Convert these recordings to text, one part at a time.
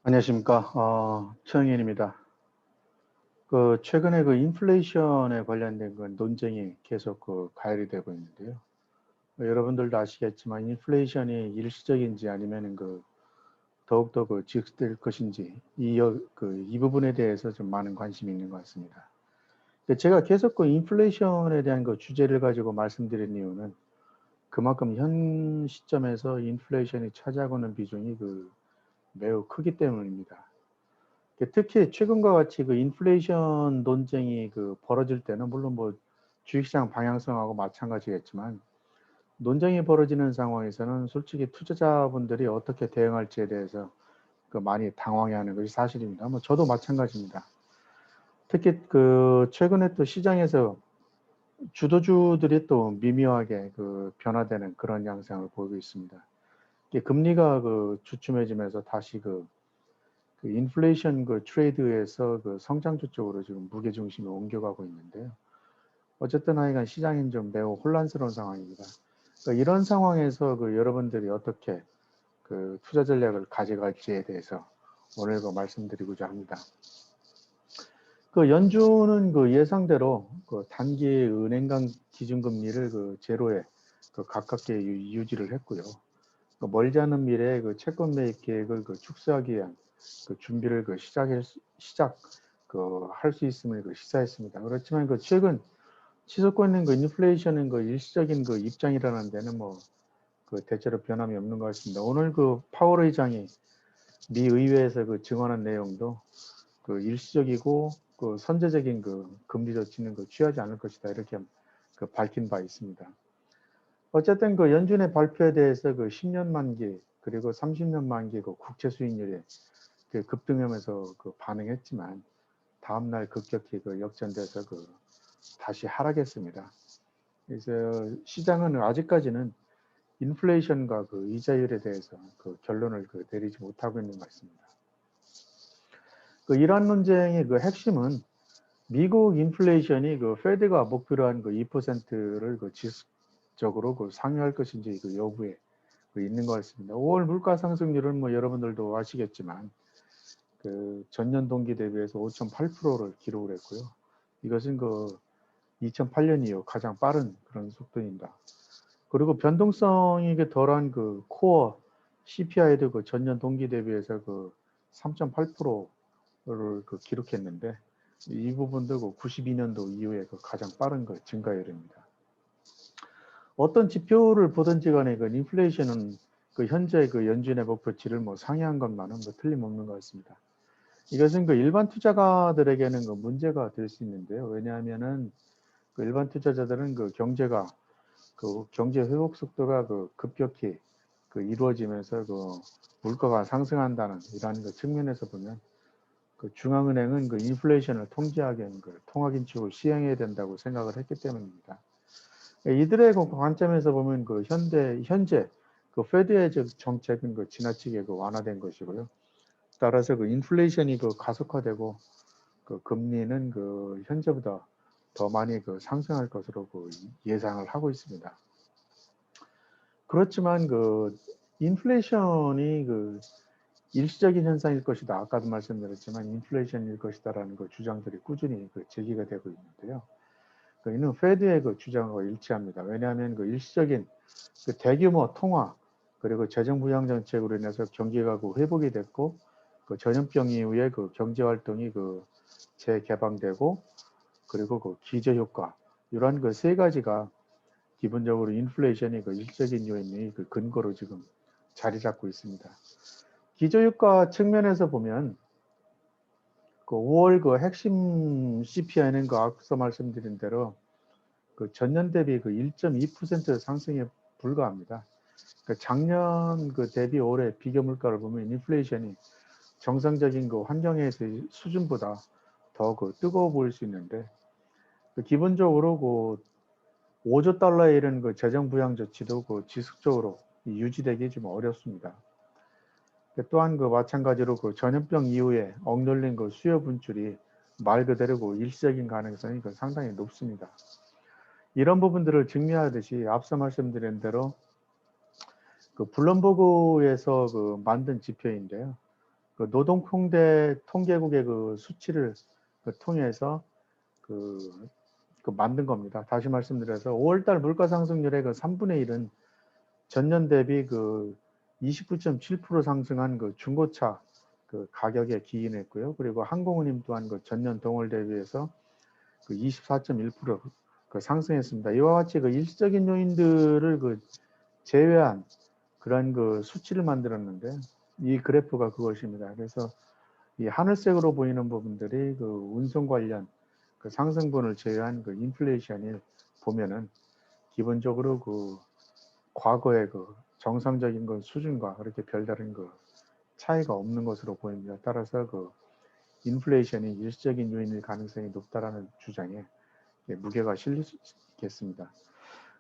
안녕하십니까. 최영현입니다. 최근에 인플레이션에 관련된 논쟁이 계속 가열이 되고 있는데요. 여러분들도 아시겠지만 인플레이션이 일시적인지 아니면은 더욱더 지속될 것인지 이 부분에 대해서 좀 많은 관심이 있는 것 같습니다. 제가 계속 인플레이션에 대한 주제를 가지고 말씀드린 이유는 그만큼 현 시점에서 인플레이션이 차지하고 있는 비중이 매우 크기 때문입니다. 특히 최근과 같이 인플레이션 논쟁이 벌어질 때는 물론 주식시장 방향성하고 마찬가지겠지만 논쟁이 벌어지는 상황에서는 솔직히 투자자분들이 어떻게 대응할지에 대해서 많이 당황해하는 것이 사실입니다. 저도 마찬가지입니다. 특히 최근에 또 시장에서 주도주들이 또 미묘하게 변화되는 그런 양상을 보이고 있습니다. 이게 금리가 주춤해지면서 다시 인플레이션 트레이드에서 성장주 쪽으로 지금 무게중심이 옮겨가고 있는데요. 어쨌든 하여간 시장은 좀 매우 혼란스러운 상황입니다. 이런 상황에서 여러분들이 어떻게 투자 전략을 가져갈지에 대해서 오늘 말씀드리고자 합니다. 연준은 예상대로 단기 은행 간 기준금리를 제로에 가깝게 유지를 했고요. 멀지 않은 미래에 채권 매입 계획을 축소하기 위한 준비를 할 수 있음을 시사했습니다. 그렇지만 최근 치솟고 있는 인플레이션은 일시적인 입장이라는 데는 대체로 변함이 없는 것 같습니다. 오늘 파월 의장이 미 의회에서 증언한 내용도 일시적이고 선제적인 금리 조치는 취하지 않을 것이다 이렇게 밝힌 바 있습니다. 어쨌든 연준의 발표에 대해서 10년 만기 그리고 30년 만기 국채 수익률이 급등하면서 반응했지만 다음날 급격히 역전돼서 다시 하락했습니다. 그래서 시장은 아직까지는 인플레이션과 이자율에 대해서 결론을 내리지 못하고 있는 것 같습니다. 이러한 논쟁의 핵심은 미국 인플레이션이 페드가 목표로 한 2%를 지속적으로 상회할 것인지 여부에 있는 것 같습니다. 5월 물가 상승률은 여러분들도 아시겠지만 전년 동기 대비해서 5.8%를 기록을 했고요. 이것은 2008년 이후 가장 빠른 그런 속도입니다. 그리고 변동성이 덜한 코어 CPI도 전년 동기 대비해서 3.8%를 기록했는데 이 부분도 92년도 이후에 가장 빠른 증가율입니다. 어떤 지표를 보든지 간에 인플레이션은 현재 연준의 목표치를 상회한 것만은 틀림없는 것 같습니다. 이것은 일반 투자가들에게는 문제가 될 수 있는데요. 왜냐하면은 일반 투자자들은 경제가 경제 회복 속도가 급격히 이루어지면서 물가가 상승한다는 이러한 측면에서 보면 중앙은행은 인플레이션을 통제하기 위한 통화긴축을 시행해야 된다고 생각을 했기 때문입니다. 이들의 관점에서 보면 현재 페드의 정책은 지나치게 완화된 것이고요. 따라서 인플레이션이 가속화되고 금리는 현재보다 더 많이 상승할 것으로 예상을 하고 있습니다. 그렇지만 인플레이션이 일시적인 현상일 것이다. 아까도 말씀드렸지만 인플레이션일 것이다라는 주장들이 꾸준히 제기가 되고 있는데요. 이는 페드의 주장과 일치합니다. 왜냐하면 일시적인 대규모 통화 그리고 재정 부양 정책으로 인해서 경기가 회복이 됐고 전염병 이후에 경제 활동이 재개방되고 그리고 기저 효과 이러한 세 가지가 기본적으로 인플레이션이 일시적인 요인의 근거로 지금 자리 잡고 있습니다. 기저효과 측면에서 보면 5월 핵심 CPI는 앞서 말씀드린 대로 전년 대비 1.2% 상승에 불과합니다. 작년 대비 올해 비교 물가를 보면 인플레이션이 정상적인 환경에서의 수준보다 더 뜨거워 보일 수 있는데 기본적으로 5조 달러에 이른 재정 부양 조치도 지속적으로 유지되기 좀 어렵습니다. 또한 마찬가지로 전염병 이후에 억눌린 수요 분출이 말 그대로 일시적인 가능성이 상당히 높습니다. 이런 부분들을 증명하듯이 앞서 말씀드린 대로 블룸버그에서 만든 지표인데요. 그 통계국의 그 수치를 통해서 만든 겁니다. 다시 말씀드려서 5월달 물가 상승률의 그 3분의 1은 전년 대비 29.7% 상승한 중고차 가격에 기인했고요. 그리고 항공운임 또한 전년 동월 대비해서 24.1% 상승했습니다. 이와 같이 일시적인 요인들을 제외한 그런 수치를 만들었는데 이 그래프가 그것입니다. 그래서 이 하늘색으로 보이는 부분들이 운송 관련 상승분을 제외한 인플레이션이 보면은 기본적으로 과거의 정상적인 수준과 그렇게 별다른 차이가 없는 것으로 보입니다. 따라서 인플레이션이 일시적인 요인일 가능성이 높다라는 주장에 무게가 실릴 수 있겠습니다.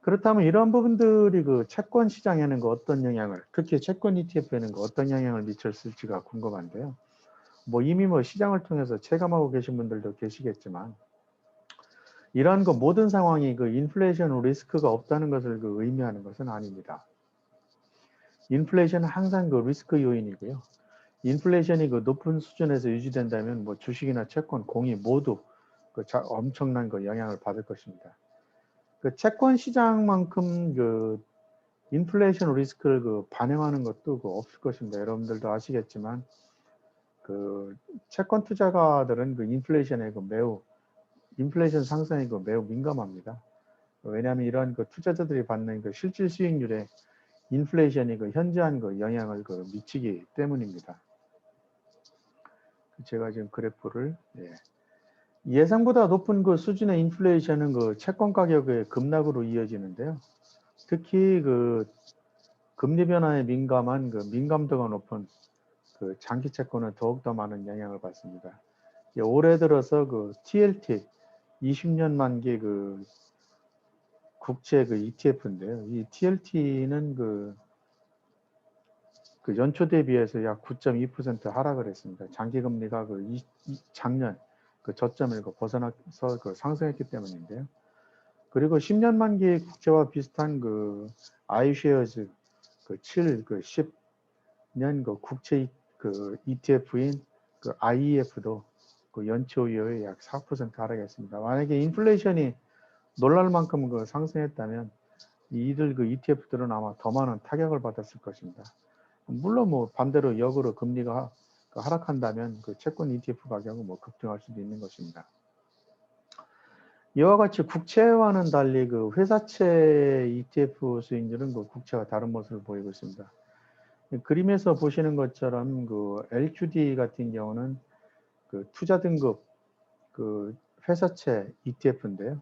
그렇다면 이런 부분들이 채권 시장에는 어떤 영향을, 특히 채권 ETF에는 어떤 영향을 미쳤을지가 궁금한데요. 이미 시장을 통해서 체감하고 계신 분들도 계시겠지만 이러한 모든 상황이 인플레이션 리스크가 없다는 것을 의미하는 것은 아닙니다. 인플레이션은 항상 리스크 요인이고요. 인플레이션이 높은 수준에서 유지된다면 주식이나 채권, 공이 모두 엄청난 영향을 받을 것입니다. 채권 시장만큼 인플레이션 리스크를 반영하는 것도 없을 것입니다. 여러분들도 아시겠지만 채권 투자가들은 인플레이션에 인플레이션 상승에 매우 민감합니다. 왜냐하면 이런 투자자들이 받는 실질 수익률에 인플레이션이 현저한 영향을 미치기 때문입니다. 제가 지금 그래프를 예상보다 높은 수준의 인플레이션은 채권 가격의 급락으로 이어지는데요. 특히 금리 변화에 민감한 민감도가 높은 장기 채권은 더욱더 많은 영향을 받습니다. 올해 들어서 TLT 20년 만기 국채 ETF인데요. 이 TLT는 연초 대비해서 약 9.2% 하락을 했습니다. 장기 금리가 작년 저점을 벗어나서 상승했기 때문인데요. 그리고 10년 만기 국채와 비슷한 iShares 7, 10년 국채 ETF인 IEF도 연초 이후에 약 4% 하락했습니다. 만약에 인플레이션이 놀랄 만큼 상승했다면 이들 ETF들은 아마 더 많은 타격을 받았을 것입니다. 물론 반대로 역으로 금리가 하락한다면 채권 ETF 가격은 급등할 수도 있는 것입니다. 이와 같이 국채와는 달리 회사채 ETF 수익률은 국채와 다른 모습을 보이고 있습니다. 그림에서 보시는 것처럼 LQD 같은 경우는 투자 등급 회사채 ETF인데요.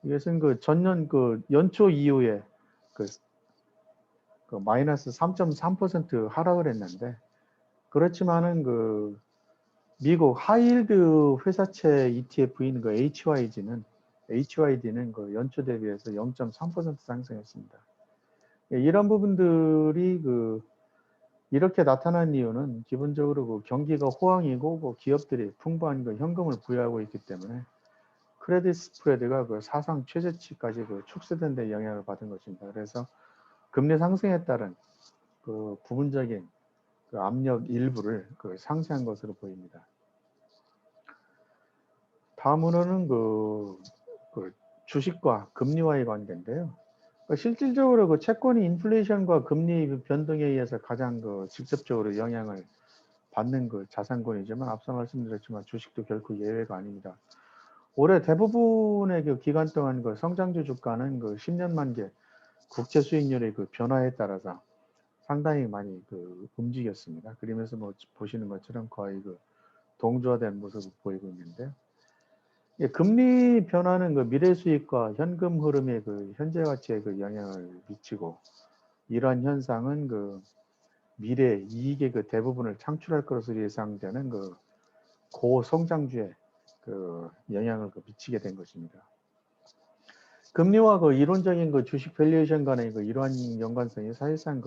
이것은 전년 연초 이후에 마이너스 3.3% 하락을 했는데, 그렇지만은 미국 하이힐드 회사채 ETF인 HYD는 연초 대비해서 0.3% 상승했습니다. 이런 부분들이 이렇게 나타난 이유는 기본적으로 경기가 호황이고 기업들이 풍부한 현금을 부여하고 있기 때문에 크레딧 스프레드가 사상 최저치까지 축소된 데 영향을 받은 것입니다. 그래서 금리 상승에 따른 부분적인 압력 일부를 상쇄한 것으로 보입니다. 다음으로는 주식과 금리와의 관계인데요. 실질적으로 채권이 인플레이션과 금리 변동에 의해서 가장 직접적으로 영향을 받는 자산군이지만 앞서 말씀드렸지만 주식도 결코 예외가 아닙니다. 올해 대부분의 기간 동안 성장주 주가는 10년 만기 국채 수익률의 변화에 따라서 상당히 많이 움직였습니다. 그림에서 보시는 것처럼 거의 동조화된 모습을 보이고 있는데요. 금리 변화는 미래 수익과 현금 흐름의 현재 가치에 영향을 미치고, 이러한 현상은 미래 이익의 대부분을 창출할 것으로 예상되는 고성장주에 영향을 미치게 된 것입니다. 금리와 이론적인 주식 밸류에이션 간의 이러한 연관성이 사실상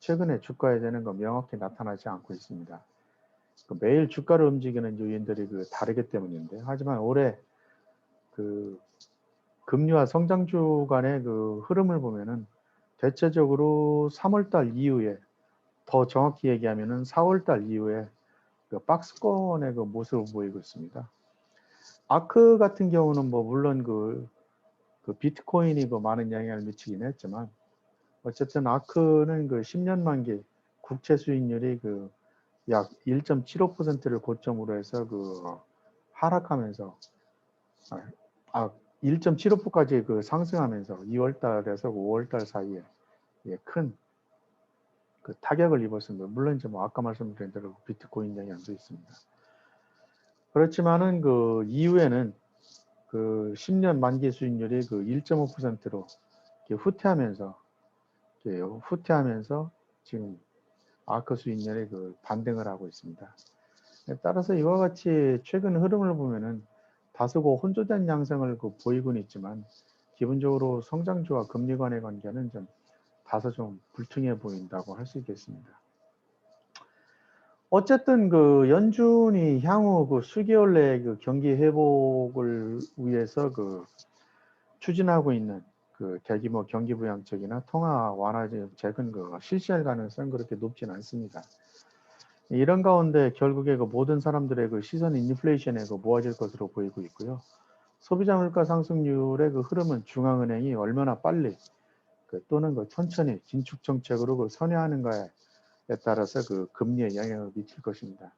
최근에 주가에 대는 명확히 나타나지 않고 있습니다. 매일 주가를 움직이는 요인들이 다르기 때문인데, 하지만 올해 금리와 성장주 간의 흐름을 보면은 대체적으로 3월달 이후에 더 정확히 얘기하면은 4월 달 이후에 그 박스권의 그 모습을 보이고 있습니다. 아크 같은 경우는 뭐 물론 그 비트코인이 그 많은 영향을 미치긴 했지만 어쨌든 아크는 그 10년 만기 국채 수익률이 그 약 1.75%를 고점으로 해서 그 하락하면서 1.75%까지 그 상승하면서 2월 달에서 5월 달 사이에 큰 그 타격을 입었습니다. 물론 이제 뭐 아까 말씀드린 대로 비트코인 영향도 있습니다. 그렇지만은 그 이후에는 그 10년 만기 수익률이 그 1.5%로 후퇴하면서 지금 아크 수익률이 그 반등을 하고 있습니다. 따라서 이와 같이 최근 흐름을 보면은 다소 혼조된 양상을 보이고는 있지만 기본적으로 성장주와 금리 간의 관계는 좀 다소 좀 불투명해 보인다고 할 수 있겠습니다. 어쨌든 그 연준이 향후 그 수개월 내에 그 경기 회복을 위해서 그 추진하고 있는 그 대규모 경기 부양책이나 통화 완화 정책은 그 실시할 가능성은 그렇게 높지는 않습니다. 이런 가운데 결국에 그 모든 사람들의 그 시선이 인플레이션에 그 모아질 것으로 보이고 있고요. 소비자 물가 상승률의 그 흐름은 중앙은행이 얼마나 빨리 또는 그 천천히 긴축 정책으로 그 선회하는가에 따라서 그 금리에 영향을 미칠 것입니다.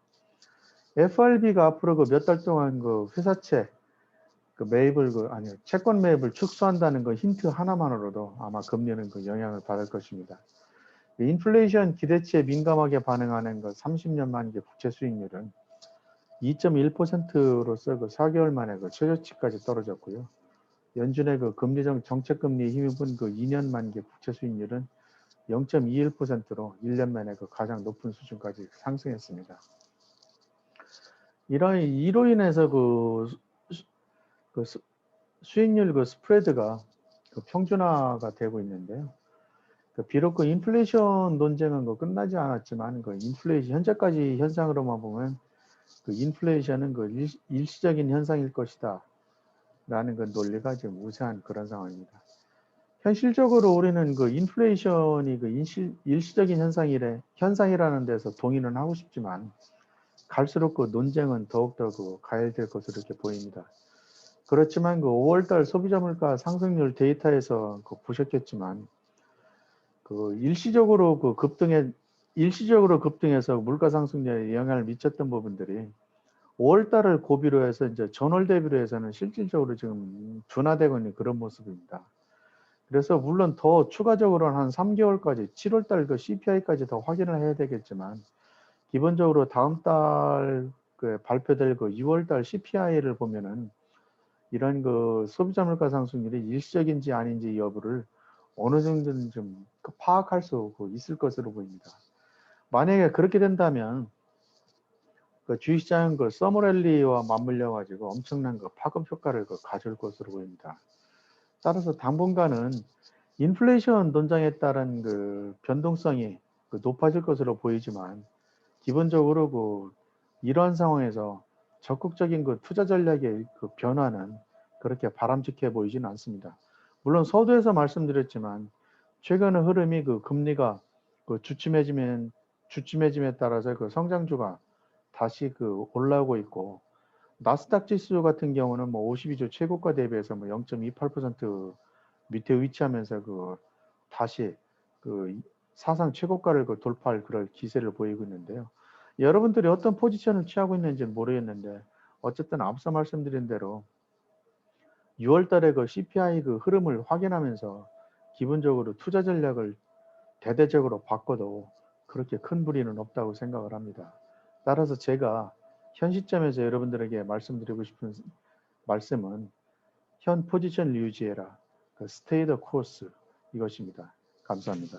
FRB가 앞으로 그 몇 달 동안 그 회사채 그 매입을 채권 매입을 축소한다는 그 힌트 하나만으로도 아마 금리는 그 영향을 받을 것입니다. 인플레이션 기대치에 민감하게 반응하는 그 30년 만기 국채 수익률은 2.1%로서 그 4개월 만에 그 최저치까지 떨어졌고요. 연준의 그 정책 금리에 힘입은 그 2년 만기 국채 수익률은 0.21%로 1년 만에 그 가장 높은 수준까지 상승했습니다. 이로 인해서 수익률 그 스프레드가 그 평준화가 되고 있는데요. 비록 그 인플레이션 논쟁은 끝나지 않았지만 현재까지 현상으로만 보면 그 인플레이션은 그 일시적인 현상일 것이다 라는 그 논리가 지금 우세한 그런 상황입니다. 현실적으로 우리는 그 인플레이션이 그 일시적인 현상이라는 데서 동의는 하고 싶지만 갈수록 그 논쟁은 더욱더 그 가열될 것으로 이렇게 보입니다. 그렇지만 그 5월달 소비자 물가 상승률 데이터에서 보셨겠지만 그 일시적으로 급등해서 물가 상승률에 영향을 미쳤던 부분들이 5월달을 고비로 해서 이제 전월 대비로 해서는 실질적으로 지금 둔화되고 있는 그런 모습입니다. 그래서 물론 더 추가적으로는 한 3개월까지 7월달 그 CPI까지 더 확인을 해야 되겠지만 기본적으로 다음 달 발표될 6월달 CPI를 보면은 이런 그 소비자 물가 상승률이 일시적인지 아닌지 여부를 어느 정도는 좀 파악할 수 있을 것으로 보입니다. 만약에 그렇게 된다면 주식시장은 서머랠리와 맞물려 가지고 엄청난 파급 효과를 가져올 것으로 보입니다. 따라서 당분간은 인플레이션 논쟁에 따른 변동성이 높아질 것으로 보이지만 기본적으로 이러한 상황에서 적극적인 투자 전략의 변화는 그렇게 바람직해 보이지는 않습니다. 물론 서두에서 말씀드렸지만 최근의 흐름이 금리가 주춤해짐에 따라서 성장주가 다시 올라오고 있고 나스닥 지수 같은 경우는 52주 최고가 대비해서 0.28% 밑에 위치하면서 다시 사상 최고가를 돌파할 그럴 기세를 보이고 있는데요. 여러분들이 어떤 포지션을 취하고 있는지는 모르겠는데 어쨌든 앞서 말씀드린 대로 6월 달에 CPI 흐름을 확인하면서 기본적으로 투자 전략을 대대적으로 바꿔도 그렇게 큰 무리는 없다고 생각을 합니다. 따라서 제가 현 시점에서 여러분들에게 말씀드리고 싶은 말씀은 현 포지션을 유지해라. 스테이 더 코스 이것입니다. 감사합니다.